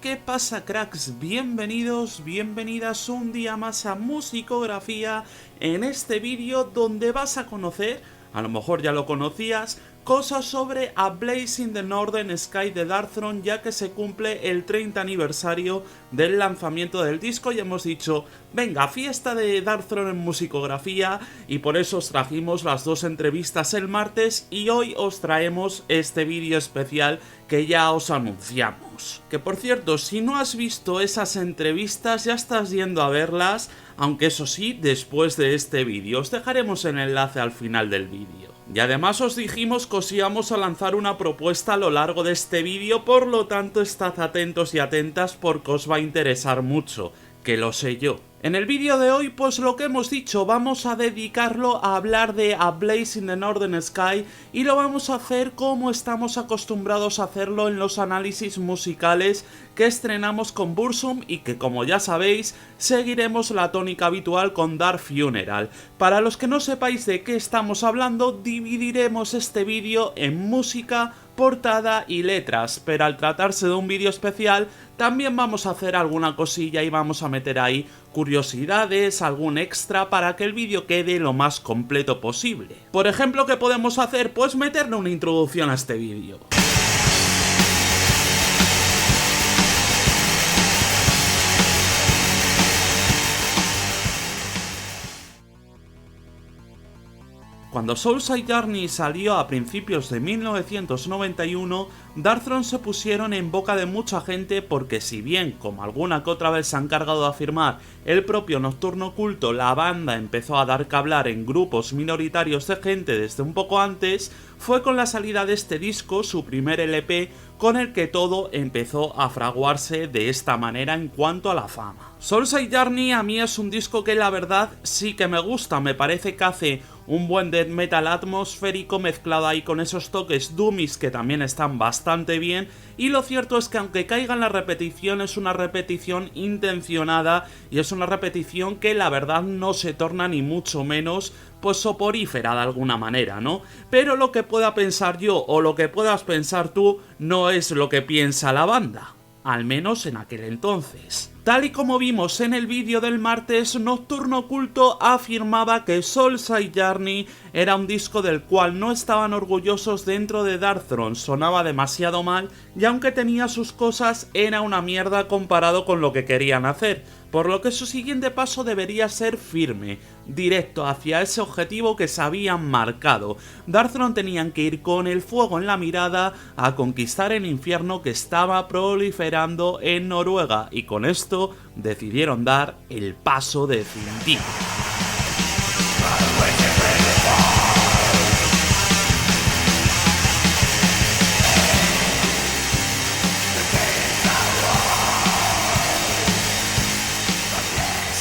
¿Qué pasa, cracks? Bienvenidos, bienvenidas un día más a Musicografía, en este vídeo donde vas a conocer, a lo mejor ya lo conocías, cosas sobre A Blaze in the Northern Sky de Darkthrone, ya que se cumple el 30 aniversario del lanzamiento del disco y hemos dicho, venga, fiesta de Darkthrone en Musicografía, y por eso os trajimos las dos entrevistas el martes y hoy os traemos este vídeo especial que ya os anunciamos. Que por cierto, si no has visto esas entrevistas ya estás yendo a verlas, aunque eso sí, después de este vídeo. Os dejaremos el enlace al final del vídeo. Y además os dijimos que os íbamos a lanzar una propuesta a lo largo de este vídeo, por lo tanto estad atentos y atentas porque os va a interesar mucho, que lo sé yo. En el vídeo de hoy, pues lo que hemos dicho, vamos a dedicarlo a hablar de A Blaze in the Northern Sky y lo vamos a hacer como estamos acostumbrados a hacerlo en los análisis musicales que estrenamos con Burzum y que, como ya sabéis, seguiremos la tónica habitual con Dark Funeral. Para los que no sepáis de qué estamos hablando, dividiremos este vídeo en música, portada y letras, pero al tratarse de un vídeo especial también vamos a hacer alguna cosilla y vamos a meter ahí curiosidades, algún extra para que el vídeo quede lo más completo posible. Por ejemplo, ¿qué podemos hacer? Pues meterle una introducción a este vídeo. Cuando Soulside Journey salió a principios de 1991, Darkthrone se pusieron en boca de mucha gente porque, si bien, como alguna que otra vez se han encargado de afirmar, el propio Nocturno Culto, la banda empezó a dar que hablar en grupos minoritarios de gente desde un poco antes, fue con la salida de este disco, su primer LP, con el que todo empezó a fraguarse de esta manera en cuanto a la fama. Soulside Journey a mí es un disco que la verdad sí que me gusta, me parece que hace un buen death metal atmosférico mezclado ahí con esos toques doomies que también están bastante bien, y lo cierto es que aunque caiga en la repetición, es una repetición intencionada y es una repetición que la verdad no se torna ni mucho menos pues soporífera de alguna manera, ¿no? Pero lo que pueda pensar yo o lo que puedas pensar tú no es lo que piensa la banda, al menos en aquel entonces. Tal y como vimos en el vídeo del martes, Nocturno Culto afirmaba que Soulside Journey era un disco del cual no estaban orgullosos dentro de Darkthrone, sonaba demasiado mal y aunque tenía sus cosas era una mierda comparado con lo que querían hacer, por lo que su siguiente paso debería ser firme, directo hacia ese objetivo que se habían marcado. Darkthrone tenían que ir con el fuego en la mirada a conquistar el infierno que estaba proliferando en Noruega, y con esto decidieron dar el paso definitivo.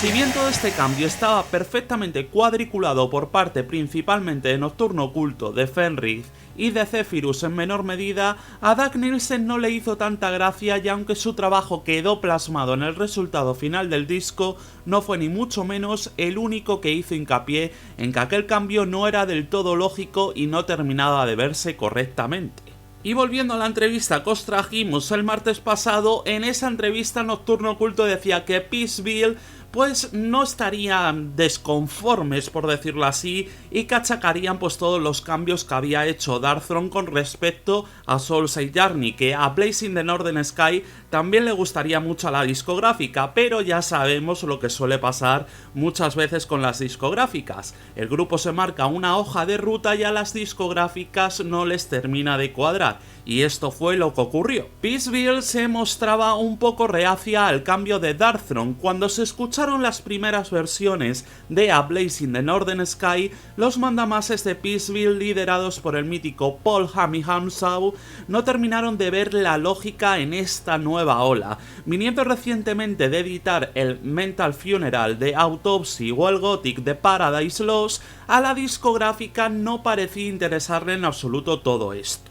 Si bien todo este cambio estaba perfectamente cuadriculado por parte principalmente de Nocturno Culto, de Fenrir y de Zephyrus en menor medida, a Dag Nielsen no le hizo tanta gracia, y aunque su trabajo quedó plasmado en el resultado final del disco, no fue ni mucho menos el único que hizo hincapié en que aquel cambio no era del todo lógico y no terminaba de verse correctamente. Y volviendo a la entrevista que os trajimos el martes pasado, en esa entrevista Nocturno Culto decía que Peaceville pues no estarían desconformes, por decirlo así, y que achacarían pues todos los cambios que había hecho Darkthrone con respecto a Soulside Journey, que a Blaze in the Northern Sky también le gustaría mucho a la discográfica, pero ya sabemos lo que suele pasar muchas veces con las discográficas. El grupo se marca una hoja de ruta y a las discográficas no les termina de cuadrar, y esto fue lo que ocurrió. Peaceville se mostraba un poco reacia al cambio de Darkthrone. Cuando se escucharon las primeras versiones de A Blaze in the Northern Sky, los mandamases de Peaceville, liderados por el mítico Paul Hammy Hamsau, no terminaron de ver la lógica en esta nueva ola. Viniendo recientemente de editar el Mental Funeral de Autopsy o el Gothic de Paradise Lost, a la discográfica no parecía interesarle en absoluto todo esto.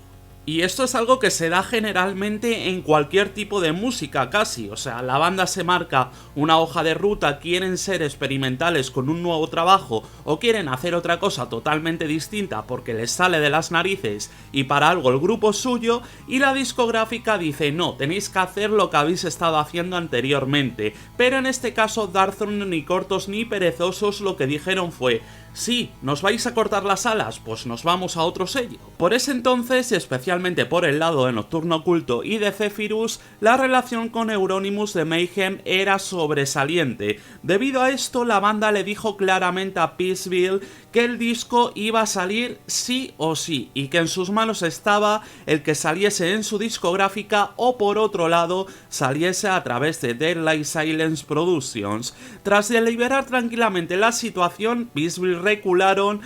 Y esto es algo que se da generalmente en cualquier tipo de música casi, o sea, la banda se marca una hoja de ruta, quieren ser experimentales con un nuevo trabajo o quieren hacer otra cosa totalmente distinta porque les sale de las narices y para algo el grupo es suyo, y la discográfica dice no, tenéis que hacer lo que habéis estado haciendo anteriormente, pero en este caso Darkthrone ni cortos ni perezosos lo que dijeron fue: sí, ¿nos vais a cortar las alas? Pues nos vamos a otro sello. Por ese entonces, y especialmente por el lado de Nocturno Oculto y de Zephyrus, la relación con Euronymous de Mayhem era sobresaliente. Debido a esto, la banda le dijo claramente a Peaceville que el disco iba a salir sí o sí, y que en sus manos estaba el que saliese en su discográfica o por otro lado saliese a través de Deadly Silence Productions. Tras deliberar tranquilamente la situación, Peaceville recularon,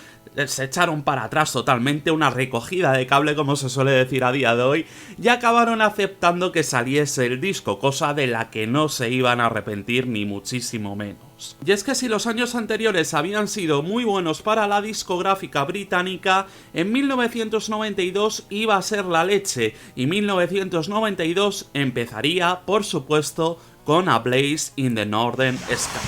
se echaron para atrás totalmente, una recogida de cable como se suele decir a día de hoy, y acabaron aceptando que saliese el disco, cosa de la que no se iban a arrepentir ni muchísimo menos. Y es que si los años anteriores habían sido muy buenos para la discográfica británica, en 1992 iba a ser la leche, y 1992 empezaría, por supuesto, con A Blaze in the Northern Sky.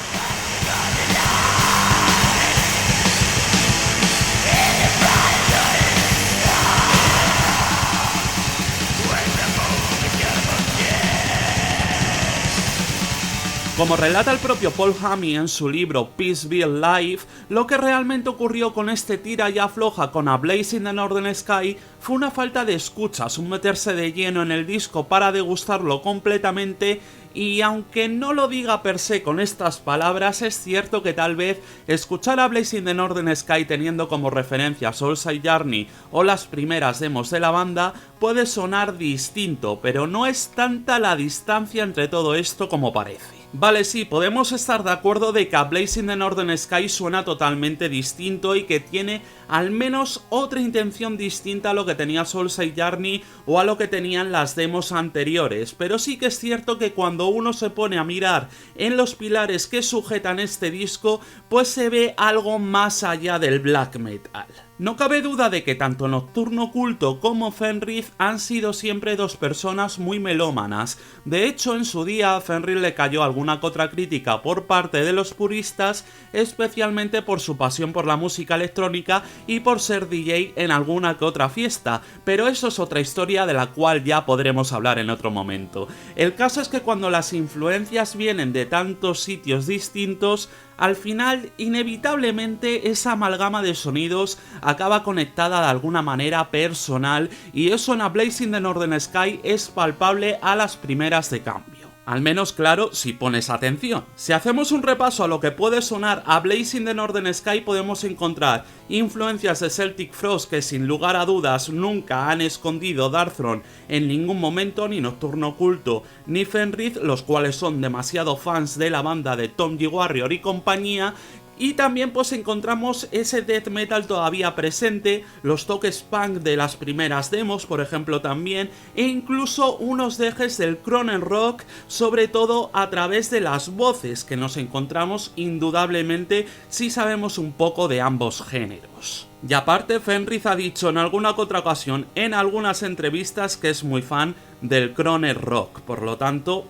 Como relata el propio Paul Hammy en su libro Peaceville Live, lo que realmente ocurrió con este tira y afloja con A Blaze in the Northern Sky fue una falta de escuchas, un meterse de lleno en el disco para degustarlo completamente, y aunque no lo diga per se con estas palabras, es cierto que tal vez escuchar A Blaze in the Northern Sky teniendo como referencia Soulside Journey o las primeras demos de la banda puede sonar distinto, pero no es tanta la distancia entre todo esto como parece. Vale, sí, podemos estar de acuerdo de que A Blaze in the Northern Sky suena totalmente distinto y que tiene al menos otra intención distinta a lo que tenía Soulside Journey o a lo que tenían las demos anteriores, pero sí que es cierto que cuando uno se pone a mirar en los pilares que sujetan este disco, pues se ve algo más allá del black metal. No cabe duda de que tanto Nocturno Oculto como Fenrir han sido siempre dos personas muy melómanas. De hecho, en su día a Fenrir le cayó alguna que otra crítica por parte de los puristas, especialmente por su pasión por la música electrónica y por ser DJ en alguna que otra fiesta, pero eso es otra historia de la cual ya podremos hablar en otro momento. El caso es que cuando las influencias vienen de tantos sitios distintos, al final, inevitablemente, esa amalgama de sonidos acaba conectada de alguna manera personal, y eso en A Blaze in the Northern Sky es palpable a las primeras de cambio. Al menos claro si pones atención. Si hacemos un repaso a lo que puede sonar A Blaze in the Northern Sky, podemos encontrar influencias de Celtic Frost que sin lugar a dudas nunca han escondido Darkthrone en ningún momento, ni Nocturno Oculto ni Fenrir, los cuales son demasiado fans de la banda de Tom G. Warrior y compañía. Y también pues encontramos ese death metal todavía presente, los toques punk de las primeras demos por ejemplo también, e incluso unos dejes del Cronen Rock, sobre todo a través de las voces que nos encontramos indudablemente si sabemos un poco de ambos géneros. Y aparte, Fenrir ha dicho en alguna que otra ocasión en algunas entrevistas que es muy fan del Cronen Rock, por lo tanto,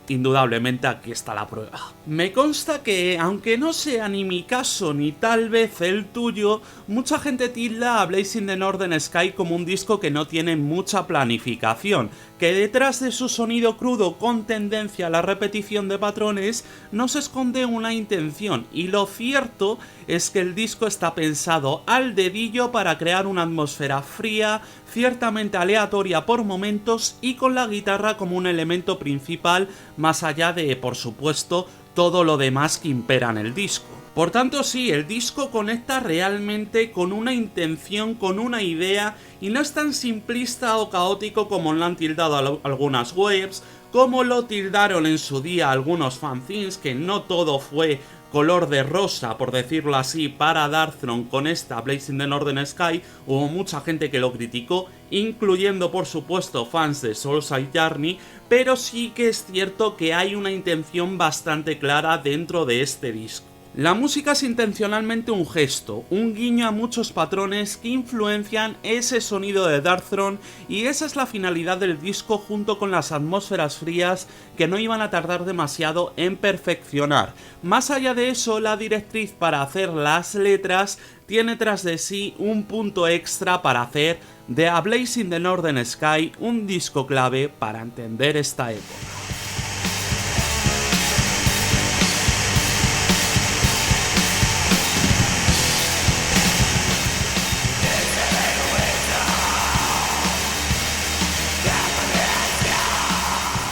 indudablemente aquí está la prueba. Me consta que, aunque no sea ni mi caso ni tal vez el tuyo, mucha gente tilda a Blaze in the Northern Sky como un disco que no tiene mucha planificación, que detrás de su sonido crudo con tendencia a la repetición de patrones no se esconde una intención, y lo cierto es que el disco está pensado al dedillo para crear una atmósfera fría, ciertamente aleatoria por momentos y con la guitarra como un elemento principal, más allá de, por supuesto, todo lo demás que impera en el disco. Por tanto, sí, el disco conecta realmente con una intención, con una idea, y no es tan simplista o caótico como lo han tildado algunas webs, como lo tildaron en su día algunos fanzines, que no todo fue color de rosa, por decirlo así, para Darkthrone con esta Blaze in the Northern Sky. Hubo mucha gente que lo criticó, incluyendo por supuesto fans de Soulside Journey, pero sí que es cierto que hay una intención bastante clara dentro de este disco. La música es intencionalmente un gesto, un guiño a muchos patrones que influencian ese sonido de Darkthrone, y esa es la finalidad del disco, junto con las atmósferas frías que no iban a tardar demasiado en perfeccionar. Más allá de eso, la directriz para hacer las letras tiene tras de sí un punto extra para hacer de A Blaze in the Northern Sky un disco clave para entender esta época.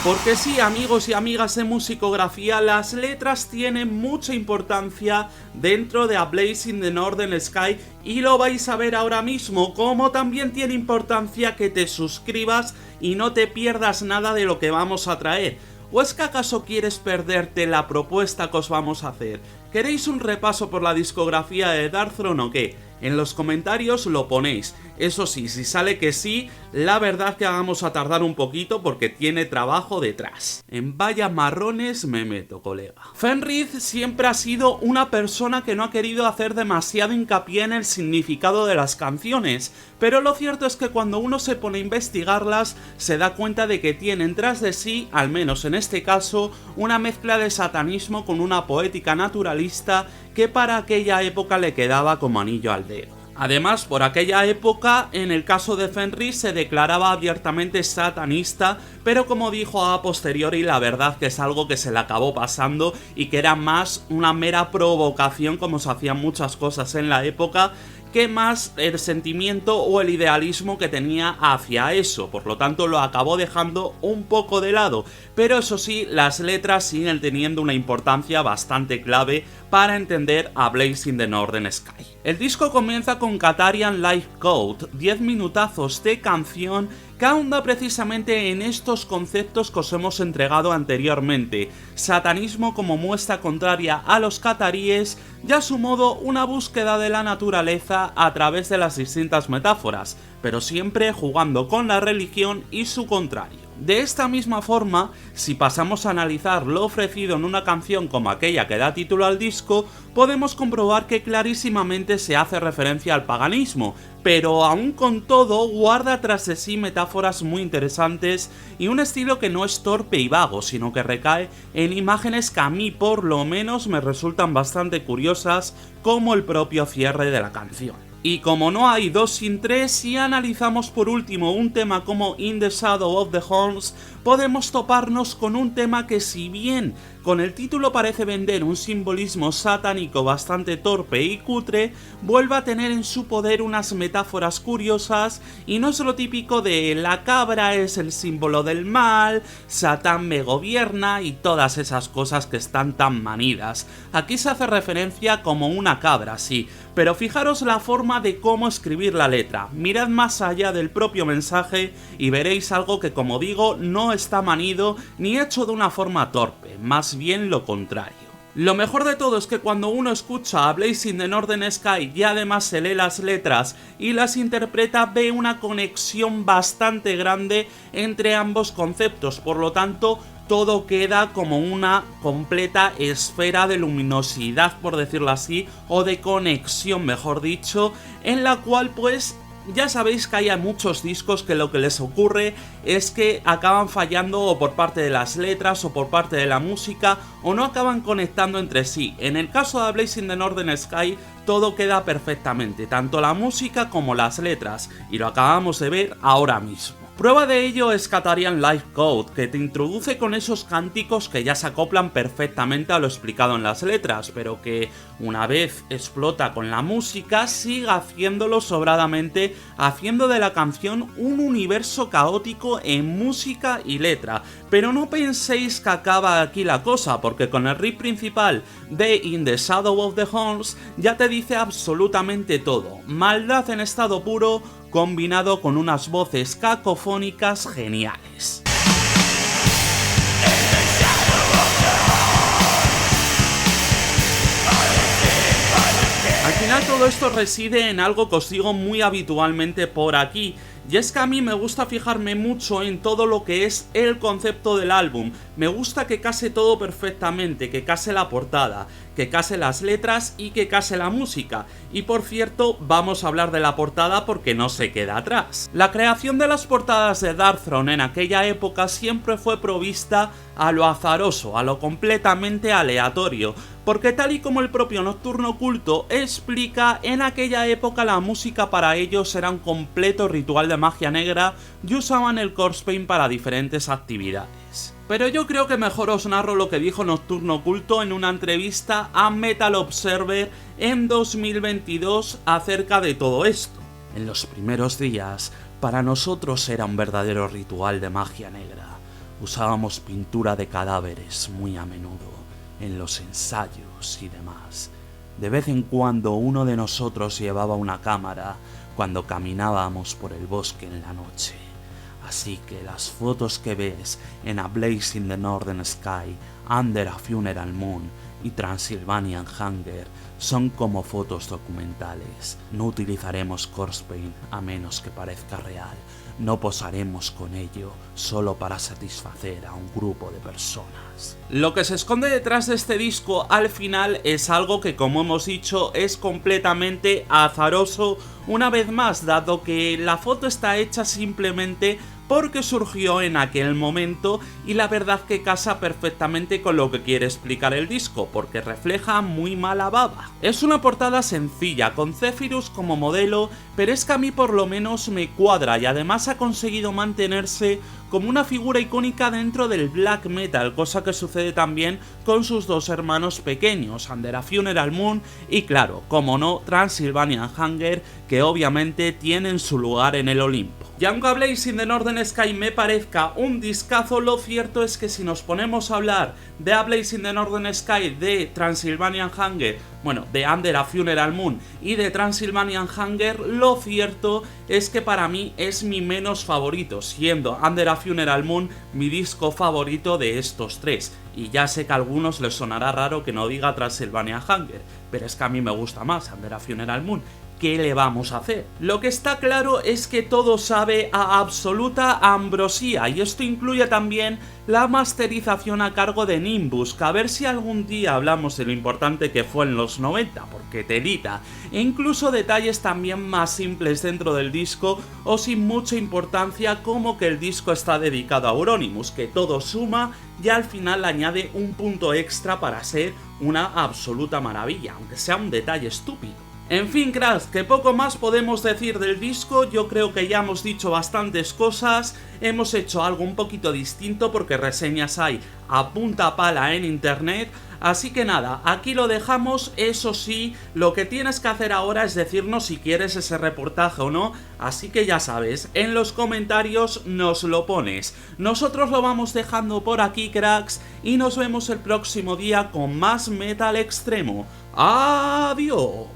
Porque sí, amigos y amigas de musicografía, las letras tienen mucha importancia dentro de A Blaze in the Northern Sky, y lo vais a ver ahora mismo, como también tiene importancia que te suscribas y no te pierdas nada de lo que vamos a traer. ¿O es que acaso quieres perderte la propuesta que os vamos a hacer? ¿Queréis un repaso por la discografía de Darkthrone o qué? En los comentarios lo ponéis. Eso sí, si sale que sí, la verdad que vamos a tardar un poquito porque tiene trabajo detrás. En vaya marrones me meto, colega. Fenriz siempre ha sido una persona que no ha querido hacer demasiado hincapié en el significado de las canciones, pero lo cierto es que cuando uno se pone a investigarlas, se da cuenta de que tienen tras de sí, al menos en este caso, una mezcla de satanismo con una poética naturalista que para aquella época le quedaba como anillo al dedo. Además, por aquella época, en el caso de Fenriz, se declaraba abiertamente satanista, pero como dijo a posteriori, la verdad que es algo que se le acabó pasando y que era más una mera provocación, como se hacían muchas cosas en la época, que más el sentimiento o el idealismo que tenía hacia eso. Por lo tanto, lo acabó dejando un poco de lado, pero eso sí, las letras siguen teniendo una importancia bastante clave para entender A Blaze in the Northern Sky. El disco comienza con Catarian Life Code, 10 minutazos de canción que ahonda precisamente en estos conceptos que os hemos entregado anteriormente: satanismo como muestra contraria a los cataríes, y a su modo una búsqueda de la naturaleza a través de las distintas metáforas, pero siempre jugando con la religión y su contrario. De esta misma forma, si pasamos a analizar lo ofrecido en una canción como aquella que da título al disco, podemos comprobar que clarísimamente se hace referencia al paganismo, pero aún con todo guarda tras de sí metáforas muy interesantes y un estilo que no es torpe y vago, sino que recae en imágenes que a mí por lo menos me resultan bastante curiosas, como el propio cierre de la canción. Y como no hay dos sin tres, si analizamos por último un tema como In the Shadow of the Horns, podemos toparnos con un tema que, si bien con el título parece vender un simbolismo satánico bastante torpe y cutre, vuelve a tener en su poder unas metáforas curiosas, y no es lo típico de la cabra es el símbolo del mal, Satán me gobierna y todas esas cosas que están tan manidas. Aquí se hace referencia como una cabra, sí, pero fijaros la forma de cómo escribir la letra. Mirad más allá del propio mensaje y veréis algo que, como digo, no está manido ni hecho de una forma torpe, más bien lo contrario. Lo mejor de todo es que cuando uno escucha A Blaze in the Northern Sky y además se lee las letras y las interpreta, ve una conexión bastante grande entre ambos conceptos, por lo tanto todo queda como una completa esfera de luminosidad, por decirlo así, o de conexión, mejor dicho, en la cual pues ya sabéis que hay muchos discos que lo que les ocurre es que acaban fallando o por parte de las letras o por parte de la música, o no acaban conectando entre sí. En el caso de A Blaze in the Northern Sky todo queda perfectamente, tanto la música como las letras, y lo acabamos de ver ahora mismo. Prueba de ello es Catarian Life Code, que te introduce con esos cánticos que ya se acoplan perfectamente a lo explicado en las letras, pero que una vez explota con la música sigue haciéndolo sobradamente, haciendo de la canción un universo caótico en música y letra. Pero no penséis que acaba aquí la cosa, porque con el riff principal de In the Shadow of the Horns ya te dice absolutamente todo: maldad en estado puro, combinado con unas voces cacofónicas geniales. Al final todo esto reside en algo que os digo muy habitualmente por aquí, y es que a mí me gusta fijarme mucho en todo lo que es el concepto del álbum. Me gusta que case todo perfectamente, que case la portada, que case las letras y que case la música. Y por cierto, vamos a hablar de la portada porque no se queda atrás. La creación de las portadas de Darkthrone en aquella época siempre fue provista a lo azaroso, a lo completamente aleatorio, porque tal y como el propio Nocturno Oculto explica, en aquella época la música para ellos era un completo ritual de magia negra y usaban el corpse paint para diferentes actividades. Pero yo creo que mejor os narro lo que dijo Nocturno Oculto en una entrevista a Metal Observer en 2022 acerca de todo esto. En los primeros días, para nosotros era un verdadero ritual de magia negra. Usábamos pintura de cadáveres muy a menudo, en los ensayos y demás. De vez en cuando uno de nosotros llevaba una cámara cuando caminábamos por el bosque en la noche. Así que las fotos que ves en A Blaze in the Northern Sky, Under a Funeral Moon y Transylvanian Hunger son como fotos documentales. No utilizaremos corpse paint a menos que parezca real. No posaremos con ello solo para satisfacer a un grupo de personas. Lo que se esconde detrás de este disco al final es algo que, como hemos dicho, es completamente azaroso una vez más, dado que la foto está hecha simplemente porque surgió en aquel momento y la verdad que casa perfectamente con lo que quiere explicar el disco, porque refleja muy mala baba. Es una portada sencilla, con Zephyrus como modelo, pero es que a mí por lo menos me cuadra y además ha conseguido mantenerse como una figura icónica dentro del black metal, cosa que sucede también con sus dos hermanos pequeños, Under a Funeral Moon y claro, como no, Transylvanian Hunger, que obviamente tienen su lugar en el Olimpo. Y aunque A Blaze in the Northern Sky me parezca un discazo, lo cierto es que si nos ponemos a hablar de A Blaze in the Northern Sky, de Transylvanian Hunger, bueno, de Under a Funeral Moon y de Transylvanian Hunger, lo cierto es que para mí es mi menos favorito, siendo Under a Funeral Moon mi disco favorito de estos tres. Y ya sé que a algunos les sonará raro que no diga Transylvanian Hunger, pero es que a mí me gusta más Under a Funeral Moon. ¿Qué le vamos a hacer? Lo que está claro es que todo sabe a absoluta ambrosía, y esto incluye también la masterización a cargo de Nimbus, que a ver si algún día hablamos de lo importante que fue en los 90, porque telita, e incluso detalles también más simples dentro del disco o sin mucha importancia, como que el disco está dedicado a Euronymous, que todo suma y al final añade un punto extra para ser una absoluta maravilla, aunque sea un detalle estúpido. En fin, cracks, que poco más podemos decir del disco. Yo creo que ya hemos dicho bastantes cosas, hemos hecho algo un poquito distinto porque reseñas hay a punta pala en internet. Así que nada, aquí lo dejamos. Eso sí, lo que tienes que hacer ahora es decirnos si quieres ese reportaje o no, así que ya sabes, en los comentarios nos lo pones. Nosotros lo vamos dejando por aquí, cracks, y nos vemos el próximo día con más metal extremo. ¡Adiós!